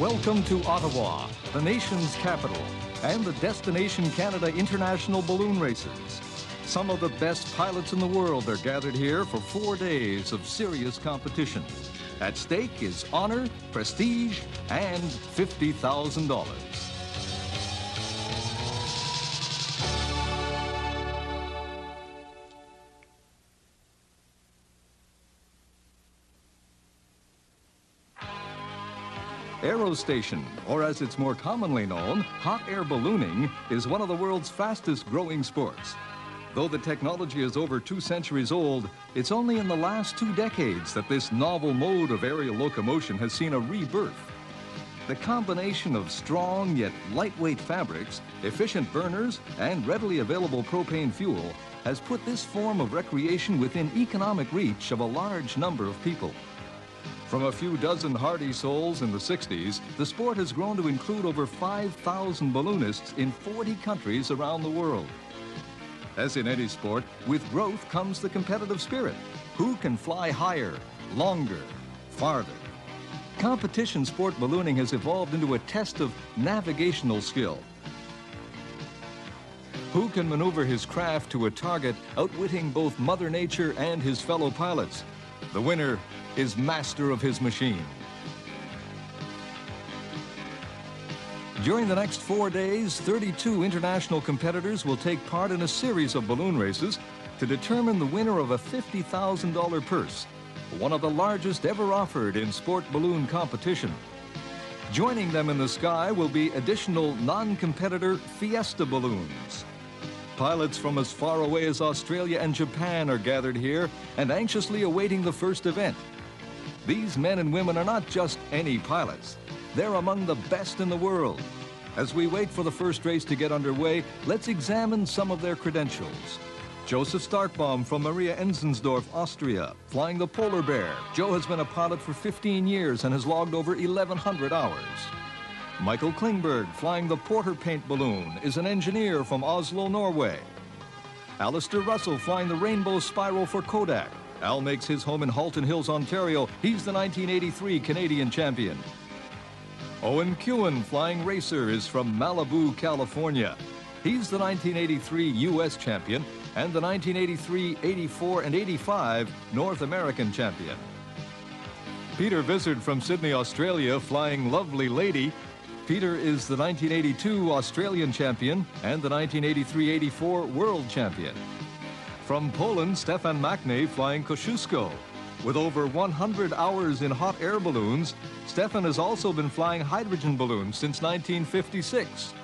Welcome to Ottawa, the nation's capital, and the Destination Canada International Balloon Races. Some of the best pilots in the world are gathered here for 4 days of serious competition. At stake is honor, prestige, and $50,000. Aerostation, or as it's more commonly known, hot air ballooning, is one of the world's fastest growing sports. Though the technology is over 2 centuries old, it's only in the last 2 decades that this novel mode of aerial locomotion has seen a rebirth. The combination of strong yet lightweight fabrics, efficient burners, and readily available propane fuel has put this form of recreation within economic reach of a large number of people. From a few dozen hardy souls in the 60s, the sport has grown to include over 5,000 balloonists in 40 countries around the world. As in any sport, with growth comes the competitive spirit. Who can fly higher, longer, farther? Competition sport ballooning has evolved into a test of navigational skill. Who can maneuver his craft to a target, outwitting both Mother Nature and his fellow pilots? The winner is master of his machine. During the next 4 days, 32 international competitors will take part in a series of balloon races to determine the winner of a $50,000 purse, one of the largest ever offered in sport balloon competition. Joining them in the sky will be additional non-competitor Fiesta balloons. Pilots from as far away as Australia and Japan are gathered here and anxiously awaiting the first event. These men and women are not just any pilots. They're among the best in the world. As we wait for the first race to get underway, let's examine some of their credentials. Joseph Starkbaum from Maria Enzensdorf, Austria, flying the Polar Bear. Joe has been a pilot for 15 years and has logged over 1,100 hours. Michael Klingberg, flying the Porter Paint Balloon, is an engineer from Oslo, Norway. Alistair Russell, flying the Rainbow Spiral for Kodak. Al makes his home in Halton Hills, Ontario. He's the 1983 Canadian champion. Owen Kewen, flying racer, is from Malibu, California. He's the 1983 U.S. champion and the 1983, 84, and 85 North American champion. Peter Vizard from Sydney, Australia, flying Lovely Lady. Peter is the 1982 Australian champion and the 1983-84 world champion. From Poland, Stefan Machny, flying Kosciuszko. With over 100 hours in hot air balloons, Stefan has also been flying hydrogen balloons since 1956.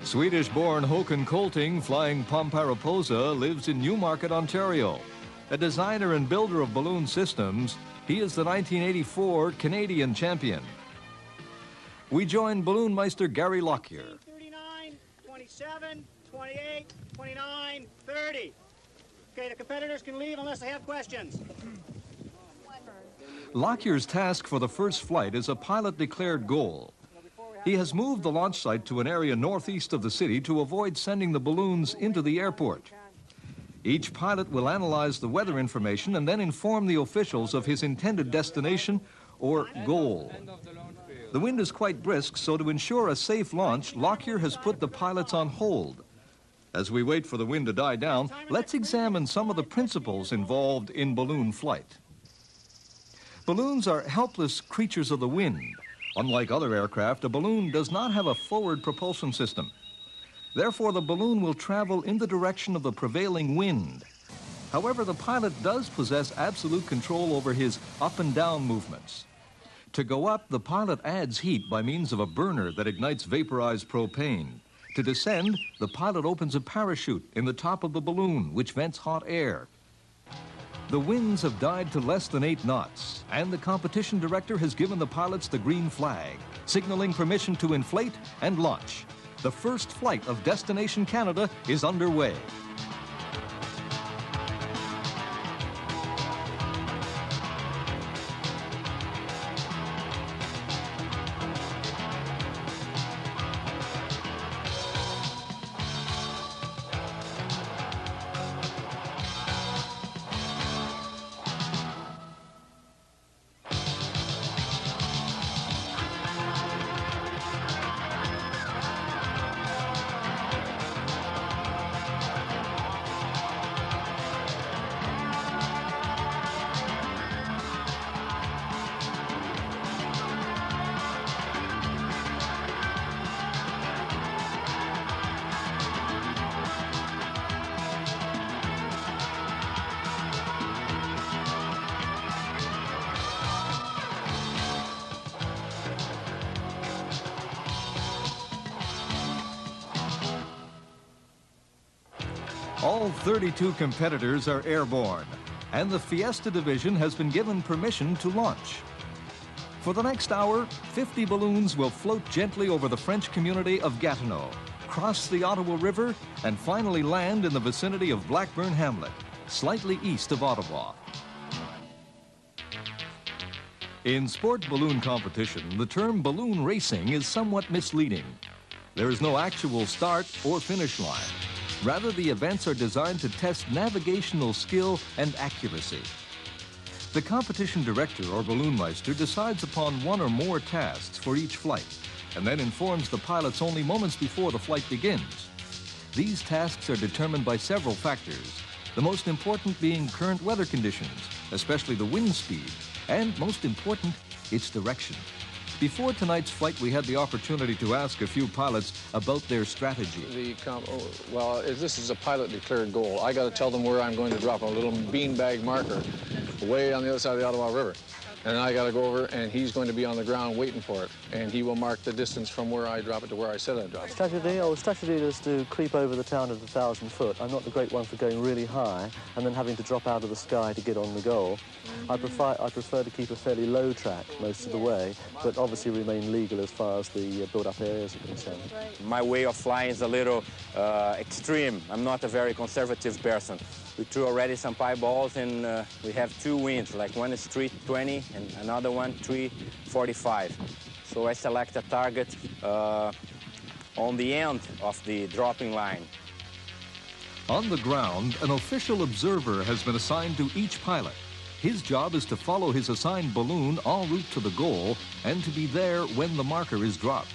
Swedish-born Håkan Kolting, flying Pomparaposa, lives in Newmarket, Ontario. A designer and builder of balloon systems, he is the 1984 Canadian champion. We join Balloonmeister Gary Lockyer. 39, 27, 28, 29, 30. Okay, the competitors can leave unless they have questions. Lockyer's task for the first flight is a pilot-declared goal. He has moved the launch site to an area northeast of the city to avoid sending the balloons into the airport. Each pilot will analyze the weather information and then inform the officials of his intended destination or goal. The wind is quite brisk, so to ensure a safe launch, Lockyer has put the pilots on hold. As we wait for the wind to die down, let's examine some of the principles involved in balloon flight. Balloons are helpless creatures of the wind. Unlike other aircraft, a balloon does not have a forward propulsion system. Therefore, the balloon will travel in the direction of the prevailing wind. However, the pilot does possess absolute control over his up and down movements. To go up, the pilot adds heat by means of a burner that ignites vaporized propane. To descend, the pilot opens a parachute in the top of the balloon, which vents hot air. The winds have died to less than 8 knots, and the competition director has given the pilots the green flag, signaling permission to inflate and launch. The first flight of Destination Canada is underway. All 32 competitors are airborne, and the Fiesta division has been given permission to launch. For the next hour, 50 balloons will float gently over the French community of Gatineau, cross the Ottawa River, and finally land in the vicinity of Blackburn Hamlet, slightly east of Ottawa. In sport balloon competition, the term balloon racing is somewhat misleading. There is no actual start or finish line. Rather, the events are designed to test navigational skill and accuracy. The competition director or balloonmeister decides upon one or more tasks for each flight and then informs the pilots only moments before the flight begins. These tasks are determined by several factors, the most important being current weather conditions, especially the wind speed, and most important, its direction. Before tonight's flight, we had the opportunity to ask a few pilots about their strategy. This is a pilot-declared goal. I got to tell them where I'm going to drop a little beanbag marker way on the other side of the Ottawa River. And I got to go over, and he's going to be on the ground waiting for it. And he will mark the distance from where I drop it to where I said I'd drop it. Strategy is to creep over the town at 1,000 foot. I'm not the great one for going really high and then having to drop out of the sky to get on the goal. I prefer to keep a fairly low track most of the way, but obviously remain legal as far as the build-up areas are concerned. My way of flying is a little extreme. I'm not a very conservative person. We threw already some pie balls, and we have two winds, like one is 320 and another one 345. So I select a target on the end of the dropping line. On the ground, an official observer has been assigned to each pilot. His job is to follow his assigned balloon en route to the goal and to be there when the marker is dropped.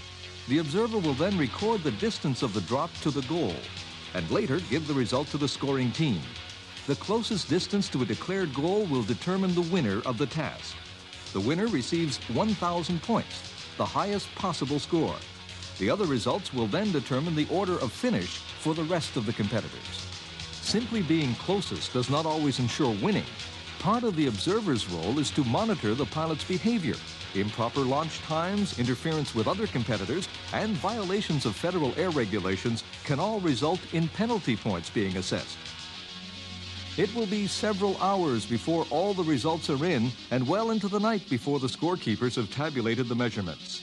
The observer will then record the distance of the drop to the goal and later give the result to the scoring team. The closest distance to a declared goal will determine the winner of the task. The winner receives 1,000 points, the highest possible score. The other results will then determine the order of finish for the rest of the competitors. Simply being closest does not always ensure winning. Part of the observer's role is to monitor the pilot's behavior. Improper launch times, interference with other competitors, and violations of federal air regulations can all result in penalty points being assessed. It will be several hours before all the results are in and well into the night before the scorekeepers have tabulated the measurements.